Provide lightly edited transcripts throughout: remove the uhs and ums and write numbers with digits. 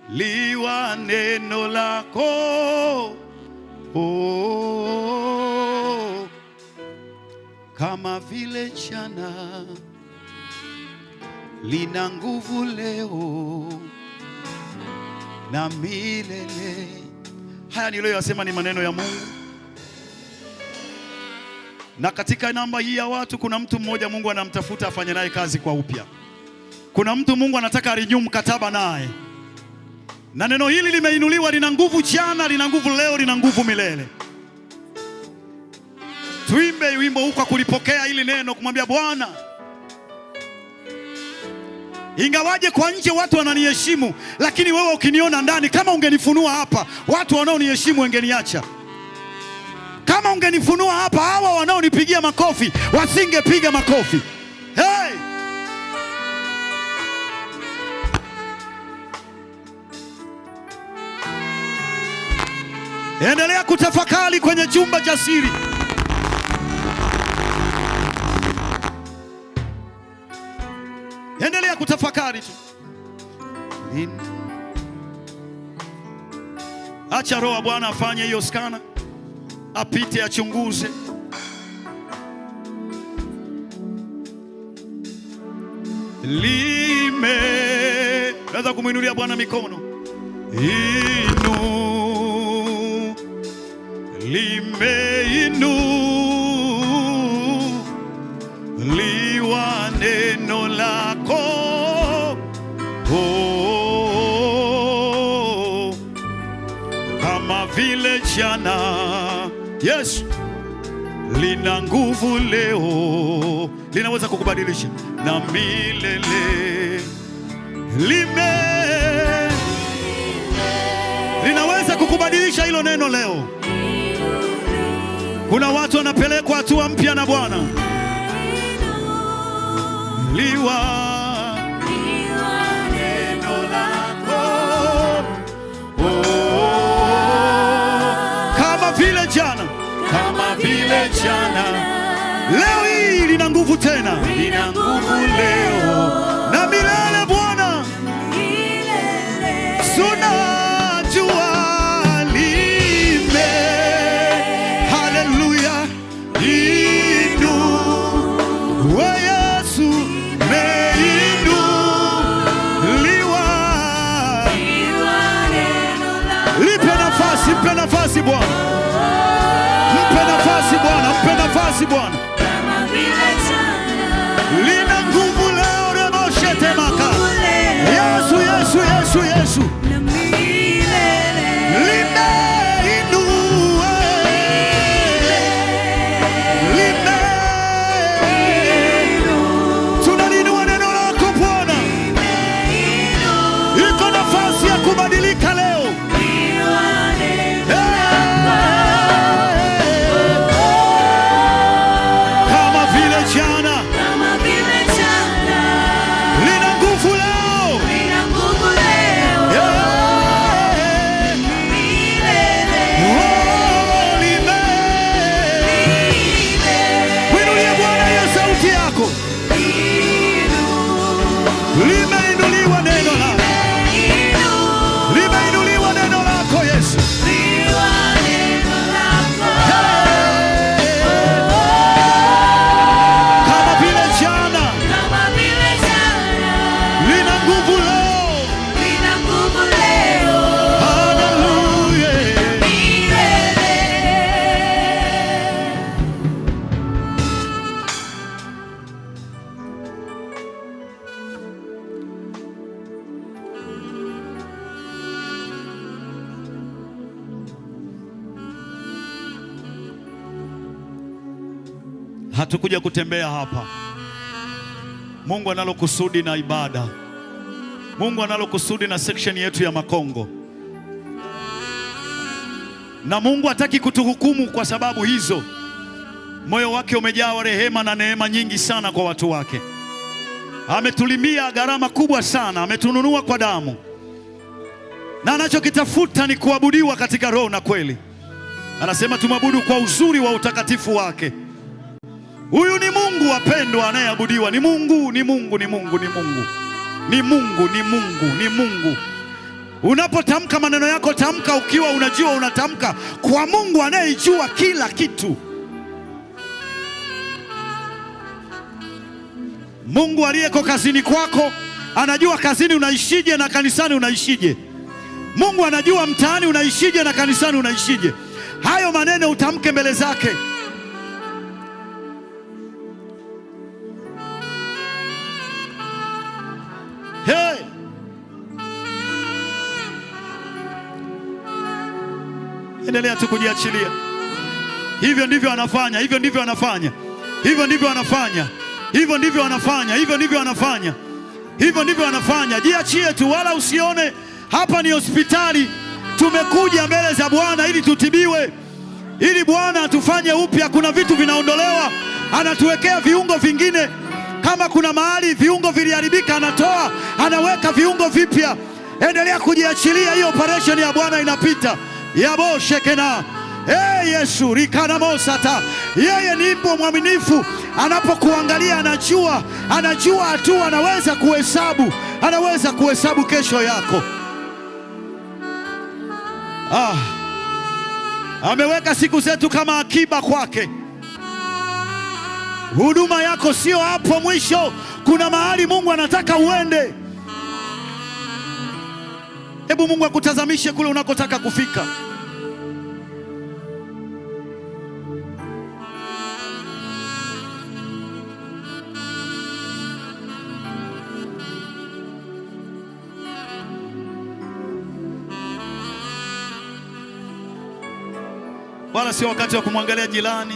limeinuliwa neno lako, oh, kama vile jana lina nguvu leo na milele. Haya niliyoyasema ni maneno ya Mungu. Na katika namba hii ya watu kuna mtu mmoja Mungu anamtafuta afanye naye kazi kwa upya. Kuna mtu Mungu anataka renew mkataba naye. Na neno hili limeinuliwa, lina nguvu jana, lina nguvu leo, lina nguvu milele. Tuimbe wimbo huu kwa kulipokea hili neno, kumwambia Bwana, ingawaje kwa nje watu wananiheshimu, lakini wewe ukiniona ndani, kama ungenifunua hapa, watu wanaoniheshimu wangeniacha. Kama ungenifunua hapa, hawa wanaonipigia makofi wasingepiga makofi. Hey! Endelea kutafakari kwenye chumba cha siri. Endelea kutafakari tu. Acha Roho wa Bwana afanye hiyo skana, apite achunguze. Naweza kumuinulia Bwana mikono. Limeinuliwa neno lako, oh, kama vile jana, yes, lina nguvu leo, linaweza kukubadilisha na milele. Linaweza kukubadilisha hilo neno leo. Kuna watu wanapelekwa hatua mpya na Bwana. Liwa neno lako, oh, kama vile jana, kama vile jana, leo hii lina nguvu tena, lina nguvu leo na milele. Bwana, tunajua haleluya, Yesu meinuliwa. Mpe nafasi Bwana, mpe nafasi Bwana, mpe nafasi Bwana. Lina nguvu leo, remoshete maka. Yesu, Yesu, Yesu, Yesu. Tunalinua neno lako Bwana. Iko nafasi ya kubadilika leo. Kama vile jana, lina nguvu leo, winulie Bwana hiyo sauti yako. Limeinuliwa neno lako, limeinuliwa neno lako Yesu. Kama vile jana, lina nguvu leo, haleluya. Hatukuja kutembea hapa. Mungu analo kusudi na ibada. Mungu analo kusudi na section yetu ya Makongo. Na Mungu hataki kutuhukumu kwa sababu hizo. Moyo wake umejaa rehema na neema nyingi sana kwa watu wake. Ametulimia gharama kubwa sana, ametununua kwa damu. Na anachokitafuta ni kuabudiwa katika roho na kweli. Anasema tumwabudu kwa uzuri wa utakatifu wake. Huyu ni Mungu wapendwa, anayeabudiwa. Ni Mungu, ni Mungu, ni Mungu, ni Mungu, ni Mungu, ni Mungu, ni Mungu. Unapotamka maneno yako, tamka ukiwa unajua unatamka kwa Mungu anayejua kila kitu. Mungu aliyeko kazini kwako anajua kazini unaishije na kanisani unaishije. Mungu anajua mtaani unaishije na kanisani unaishije. Hayo maneno utamke mbele zake. Hey! Endelea tu kujiachilia. Hivyo ndivyo anafanya, hivyo ndivyo anafanya, hivyo ndivyo anafanya, hivyo ndivyo anafanya, hivyo ndivyo anafanya, hivyo ndivyo anafanya. Jiachie tu, wala usione hapa ni hospitali. Tumekuja mbele za Bwana ili tutibiwe, ili Bwana atufanye upya. Kuna vitu vinaondolewa, anatuwekea viungo vingine. Kama kuna mahali viungo viliharibika, anatoa, anaweka viungo vipya. Endelea kujiachilia, hiyo operation ya Bwana inapita. Yabo shekena. Yesu rikana mosata. Yeye ni mbo mwaminifu. Anapokuangalia anajua tu, anaweza kuhesabu kesho yako. Ameweka siku zetu kama akiba kwake. Huduma yako sio hapo mwisho. Kuna mahali Mungu anataka uende. Hebu Mungu akutazamishe kule unakotaka kufika. Wala sio wakati wa kumwangalia jirani.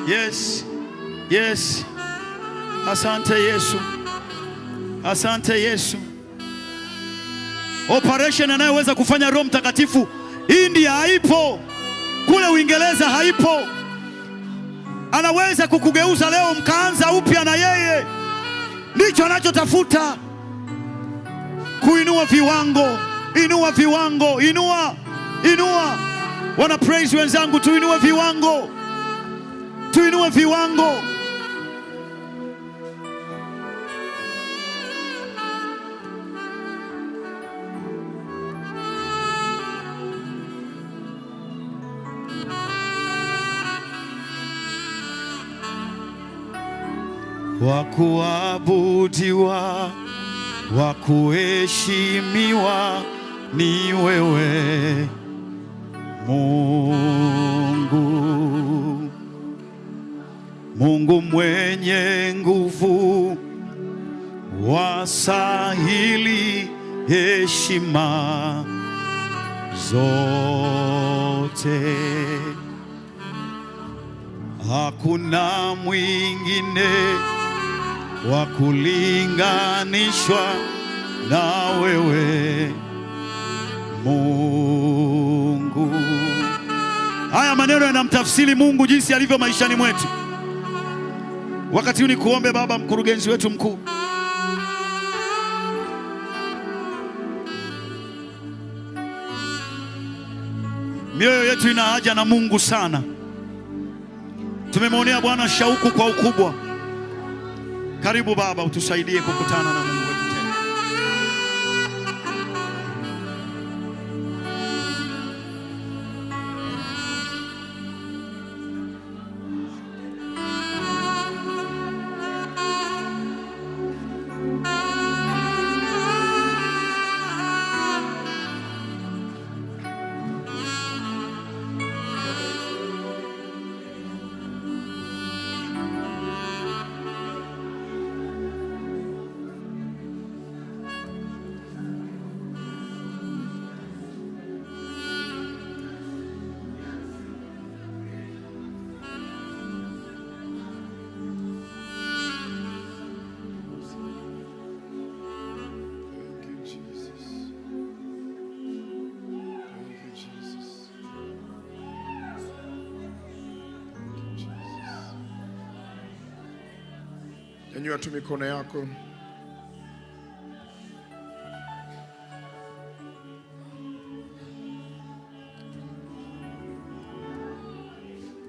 Yes. Yes. Asante Yesu. Asante Yesu. Operation anayeweza kufanya Roho Mtakatifu India haipo. Kule Uingereza haipo. Anaweza kukugeuza leo mkaanza upya na yeye. Ndicho anachotafuta. Kuinua viwango. Inua viwango. Inua. Wana praise wenzangu, tuinue viwango. Tuinue viwango. Wakuabudiwa, wakuheshimiwa ni wewe Mungu. Mungu mwenye nguvu, wastahili heshima zote. Hakuna mwingine wa kulinganishwa na wewe Mungu. Haya maneno yanamtafsiri Mungu jinsi alivyo maishani mwetu. Wakati huu ni kuombe baba mkurugenzi wetu mkuu. Mioyo yetu ina haja na Mungu sana. Tumemwonea Bwana shauku kwa ukubwa. Karibu baba, utusaidie kukutana na Mungu wetu tena. Nyanyua tu mikono yako.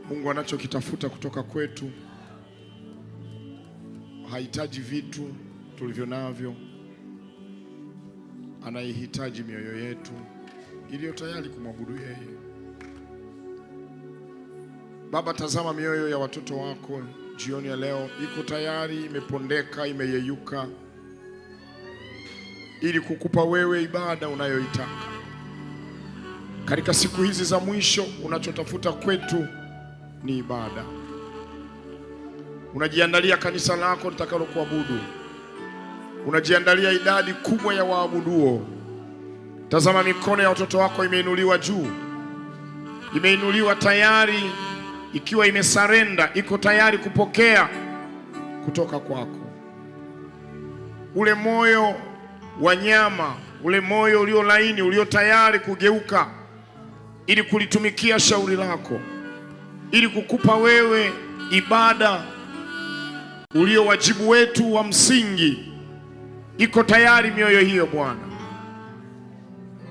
Mungu anachokitafuta kutoka kwetu hahitaji vitu tulivyo navyo, anaihitaji mioyo yetu iliyo tayari kumwabudu yeye. Baba, tazama mioyo ya watoto wako jioni ya leo, iko tayari, imepondeka, imeyeyuka ili kukupa wewe ibada unayoitaka. Katika siku hizi za mwisho, unachotafuta kwetu ni ibada. Unajiandalia kanisa lako litakalo kuabudu. Unajiandalia idadi kubwa ya waabuduo. Tazama mikono ya watoto wako imeinuliwa juu. Imeinuliwa tayari, ikiwa imesarenda, iko tayari kupokea kutoka kwako. Ule moyo wa nyama, ule moyo ulio laini, ulio tayari kugeuka ili kulitumikia shauri lako, ili kukupa wewe ibada ulio wajibu wetu wa msingi. Iko tayari mioyo hiyo Bwana,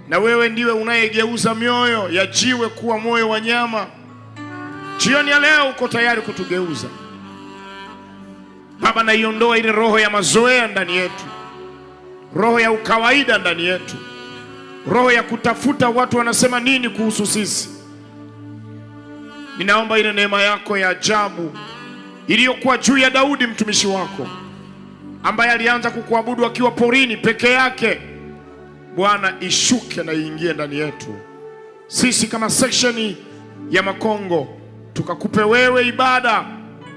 na wewe ndiwe unayegeuza mioyo ya jiwe kuwa moyo wa nyama. Jioni ya leo uko tayari kutugeuza Baba, na iondoa ile roho ya mazoea ndani yetu, roho ya ukawaida ndani yetu, roho ya kutafuta watu wanasema nini kuhusu sisi. Ninaomba ile neema yako ya ajabu iliyokuwa juu ya Daudi mtumishi wako, ambaye alianza kukuabudu akiwa porini peke yake, Bwana, ishuke na iingie ndani yetu sisi kama section ya Makongo, tukakupe wewe ibada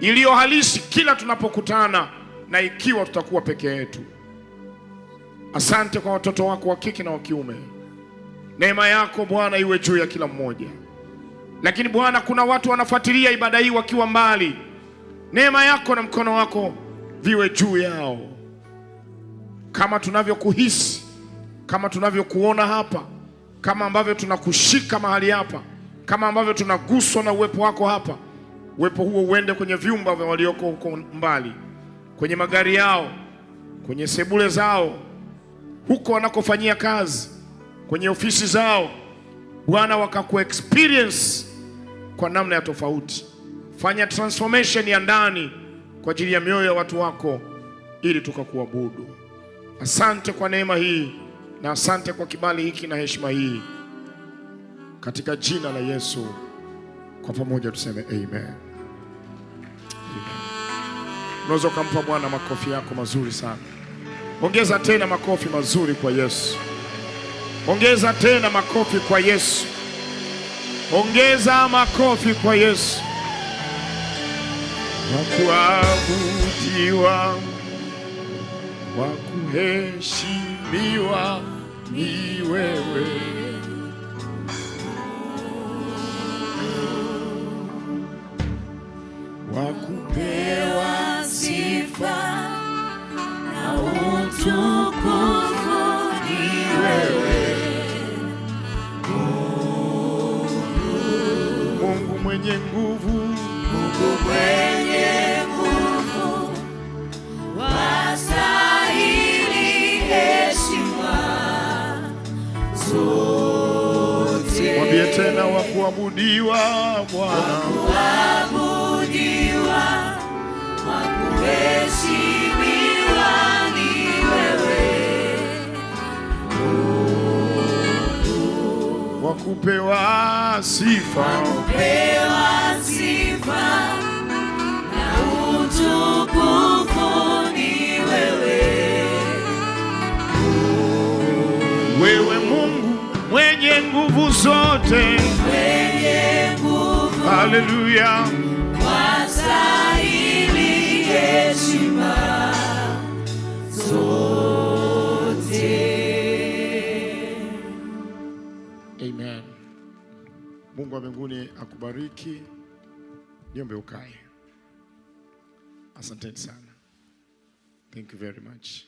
iliyo halisi kila tunapokutana, na ikiwa tutakuwa peke yetu. Asante kwa watoto wako wa kike na wa kiume. Neema yako Bwana iwe juu ya kila mmoja. Lakini Bwana, kuna watu wanafuatilia ibada hii wakiwa mbali. Neema yako na mkono wako viwe juu yao. Kama tunavyokuhisi, kama tunavyokuona hapa, kama ambavyo tunakushika mahali hapa, kama ambavyo tunaguswa na uwepo wako hapa, uwepo huo uende kwenye vyumba vya walioko huko mbali, kwenye magari yao, kwenye sebule zao, huko wanakofanyia kazi, kwenye ofisi zao. Bwana, wakaku experience kwa namna ya tofauti. Fanya transformation ya ndani kwa ajili ya mioyo ya watu wako ili tukakuabudu. Asante kwa neema hii, na asante kwa kibali hiki na heshima hii, katika jina la Yesu. Kwa pamoja tuseme amen. Unaweza kumpa Bwana makofi yako mazuri sana. Ongeza tena makofi mazuri kwa Yesu. Ongeza tena makofi kwa Yesu. Ongeza makofi kwa Yesu. Wakuabudiwa, wakuheshimiwa ni wewe. Wakupewa sifa na utukufu ni wewe. Mungu mwenye nguvu, Mungu mwenye nguvu, wastahili heshima zote. Mwambie tena, wakuabudiwa Bwana, wakuabudiwa, wakuheshimiwa ni wewe. Wakupewa sifa, wakupewa sifa na utukufu ni wewe. Wewe Mungu mwenye nguvu zote, mwenye nguvu, haleluya, wastahili heshima zote. Amen. Mungu wa mbinguni akubariki. Niombe ukae. Asanteni sana. Thank you very much.